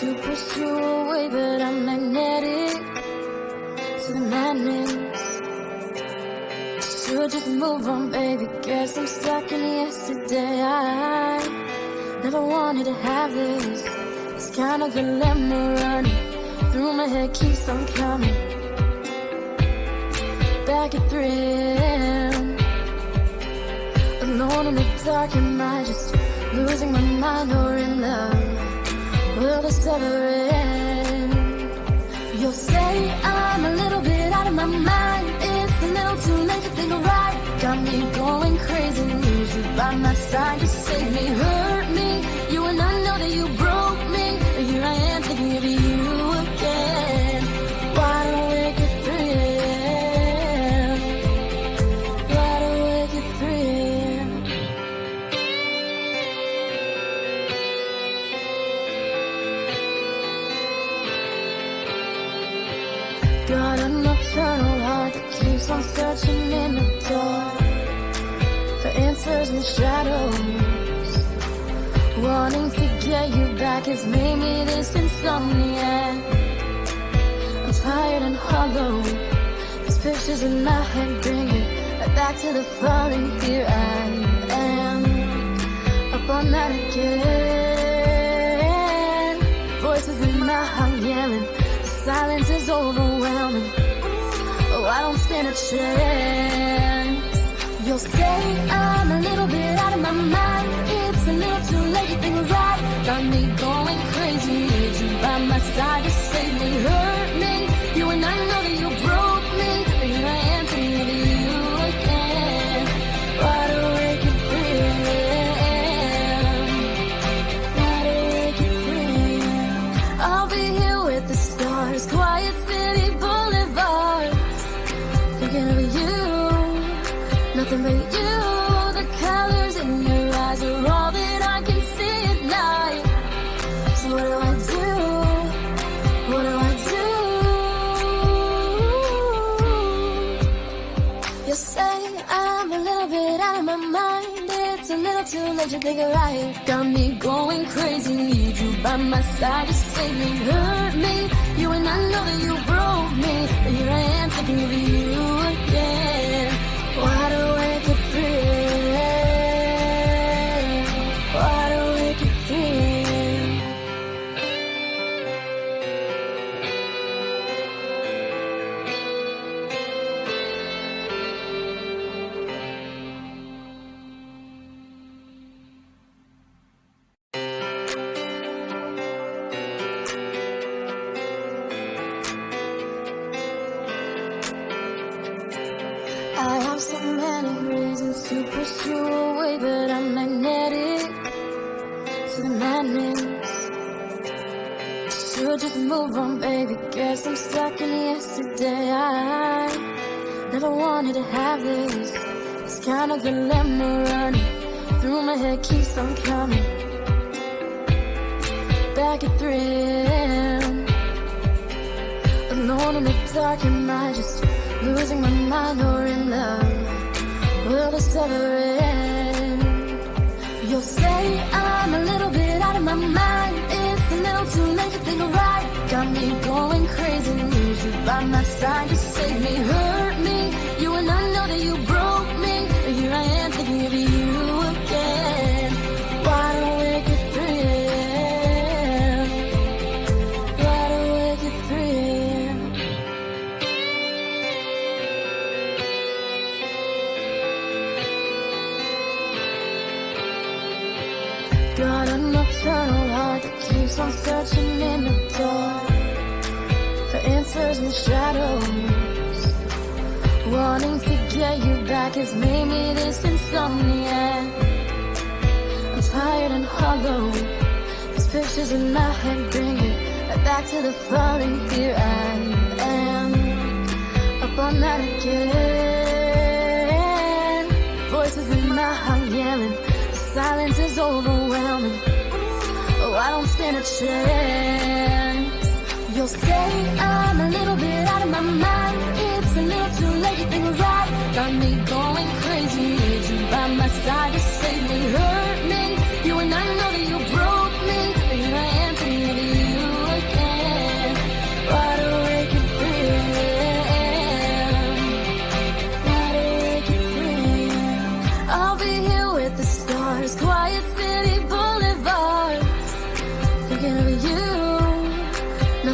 to push you away, but I'm magnetic to the madness. Should just move on, baby. Guess I'm stuck in yesterday. I never wanted to have this. It's kind of dilemma running through my head, keeps on coming. Back at 3 a.m. alone in the dark, am I just losing my mind or in love? Will this ever end? You'll say I'm a little bit out of my mind. It's a little too late to think right. Got me going crazy, need you by my side to save me, hurt me. You and I know that you broke me, but here I am thinking of you again. Wide awake at 3 a.m. Wide awake at 3 a.m. Got a nocturnal heart that keeps on searching in the dark for answers in the shadows. Wanting to get you back has made me this insomniac. I'm tired and hollow. These pictures in my head bring it back to the falling. Here I am, up all night again. Voices in my heart yelling. Silence is overwhelming. Oh, I don't stand a chance. You'll say I'm a little bit out of my mind. It's a little too late to think right. Got me going crazy. Need you by my side to save me, hurt me. You and I know that you broke me, but here I am thinking of you again. Wide awake at 3 a.m. Wide awake at 3 a.m. I'll be here with the stars, quiet city boulevards, thinking of you, nothing but you. The colors in your eyes are all that I can see at night. So what do I do? What do I do? You say I'm a little bit out of my mind. It's a little too late to think right. Got me going crazy. Need you by my side to save me, hurt me. You and I know that you broke me, but here I am thinking of you again. Wide awake at 3 a.m. Wide awake at 3 a.m. I have so many reasons to push you away, but I'm magnetic to the madness. Should just move on, baby. Guess I'm stuck in yesterday. I never wanted to have this. It's kind of dilemma running through my head, keeps on coming. Back at 3 a.m. alone in the dark, am I just losing my mind or in love? Will this ever end? You'll say I'm a little bit out of my mind. It's a little too late to think right. Got me going crazy. Need you by my side to save me, hurt me. You and I know that you broke me, but here I am thinking of you again. Wide awake at 3 a.m. Wide awake at 3 a.m. Got a nocturnal heart that keeps on searching in the dark for answers in the shadows. Wanting to get you back has made me this insomniac. I'm tired and hollow. These pictures in my head bring it back to the falling. Here I am, up all night again. Voices in my heart yelling. Silence is overwhelming. Oh, I don't stand a chance. You'll say I'm a little bit out of my mind. It's a little too late to think right. Got me going crazy. Need you by my side to save me, hurt me. You and I know that you broke me, but here I am thinking of you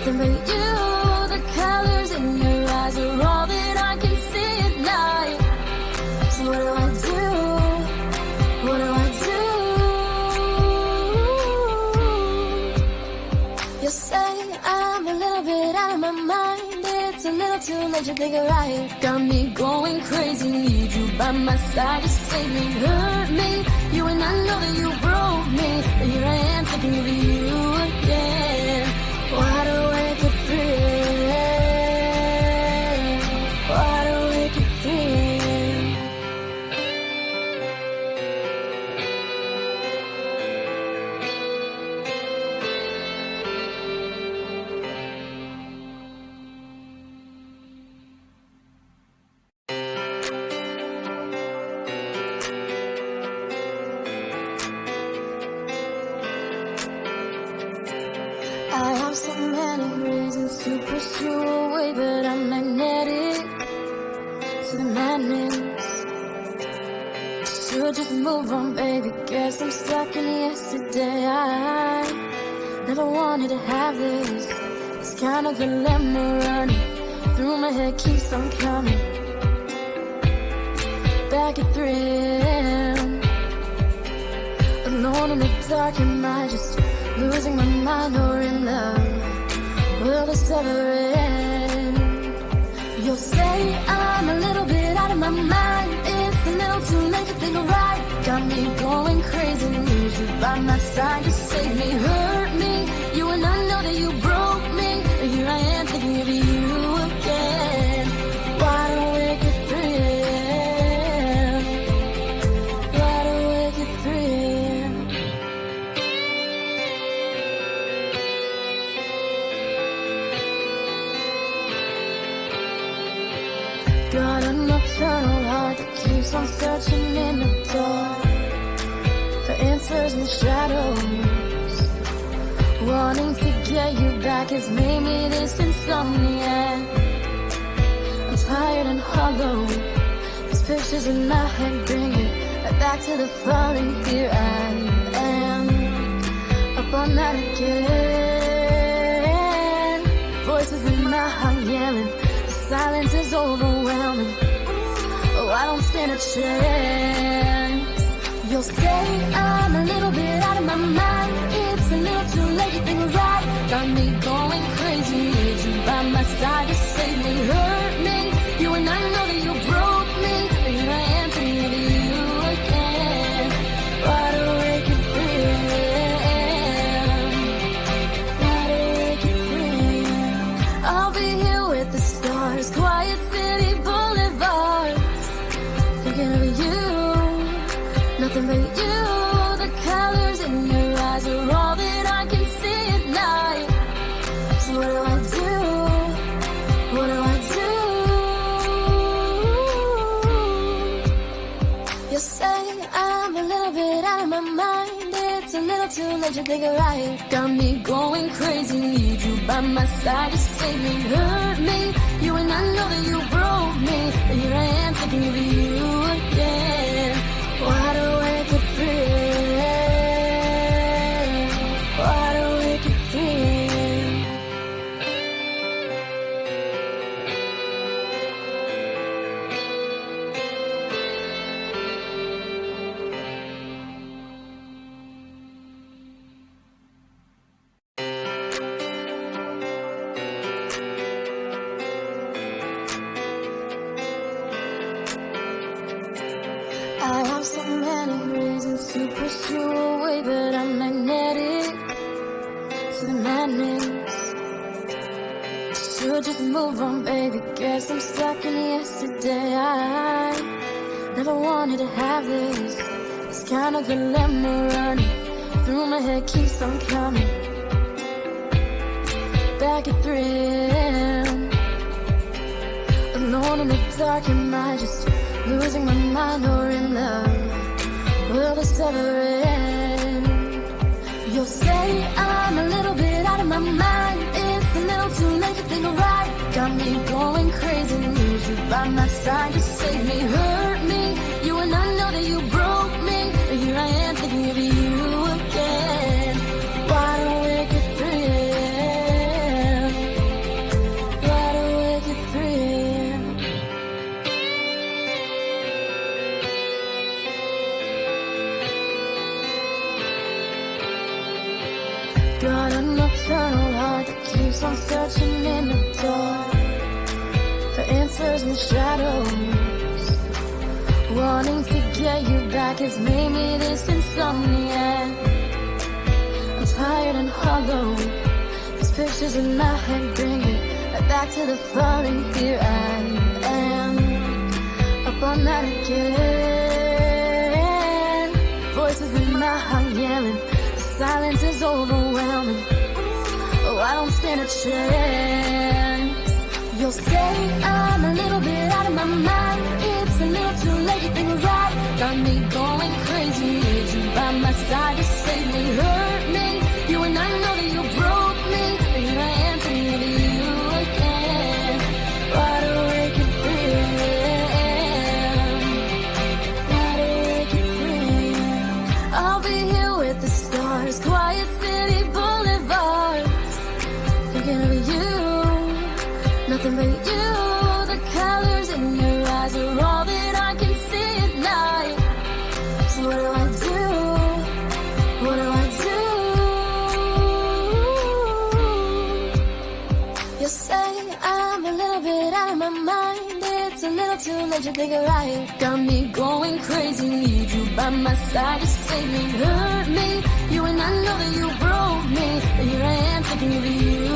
nothing but you. The colors in your eyes are all that I can see at night. So what do I do? What do I do? You say I'm a little bit out of my mind. It's a little too late to think right. Got me going crazy. Need you by my side to save me, hurt me. You and I know that you broke me, but here I am thinking of you again. Wide awake at 3 a.m. Wide awake at 3 a.m. I have so many reasons to push you away, but I'm magnetic to the madness. Should just move on, baby. Guess I'm stuck in yesterday. I never wanted to have this. This kind of dilemma running through my head keeps on coming. Back at 3 a.m. Alone in the dark, am I just losing my mind or in love? Will this ever end? You'll say I'm a little bit out of my mind. It's a little too late to think right. Got me going crazy. Need you by my side to save me, hurt me. You and I know that you broke me, but here I am thinking of you again. Wide awake at 3 a.m. Wide awake at 3 a.m. Got a nocturnal heart that keeps on searching in the dark for answers in the shadows. Wanting to get you back has made me this insomniac. I'm tired and hollow. These pictures in my head bring it right back to the falling here I am. Up all night again. Voices in my heart yelling. Silence is overwhelming. Oh, I don't stand a chance. You'll say I'm a little bit out of my mind. It's a little too late to think right. Got me going crazy. Need you by my side to save me, hurt me. You and I know that you broke me, and here I am thinking of you again. Wide awake at 3 a.m. Wide awake at 3 a.m. I'll be here with the stars, quiet city boulevards, thinking of you, nothing but you. The colors in your eyes are all that I can see at night. So what do I do? What do I do? You say I'm a little bit out of my mind. It's a little too late to think right. Got me going crazy. Need you by my side to save me, hurt me. You and I know that you broke me, but here I am thinking of you again. Wide awake at 3 a.m. Wide awake at 3 a.m. I have so many reasons to push you away, but I'm magnetic to the madness. Should just move on, baby. Guess I'm stuck in yesterday. I never wanted to have this. This kind of dilemma running through my head keeps on coming. Back at 3 a.m. Alone in the dark, am I just losing my mind or in love? Will this ever end? You'll say I'm a little bit out of my mind. It's a little too late to think right. Got me going crazy. Need you by my side to save me, hurt me. You and I know that you broke me, but here I am thinking of you again. Wide awake at 3 a.m. answers in shadows. Wanting to get you back has made me this insomniac. I'm tired and hollow. These pictures in my head bring me back to the falling. Here I am, up all night again. Voices in my heart yelling. The silence is overwhelming. Oh, I don't stand a chance. You'll say I'm a little bit out of my mind. It's a little too late, you think right. Got me going crazy. Need you by my side to save me, hurt me. You and I know that you broke me. And here I am thinking of you again. Wide awake and free. Wide awake and free. I'll be here with the stars. Quiet city boulevards. Thinking of you. Nothing but you. The colors in your eyes are all that I can see at night. So what do I do? What do I do? You say I'm a little bit out of my mind. It's a little too late, you think right. Got me going crazy. Need you by my side to save me, hurt me. You and I know that you broke me. And here I am thinking of you.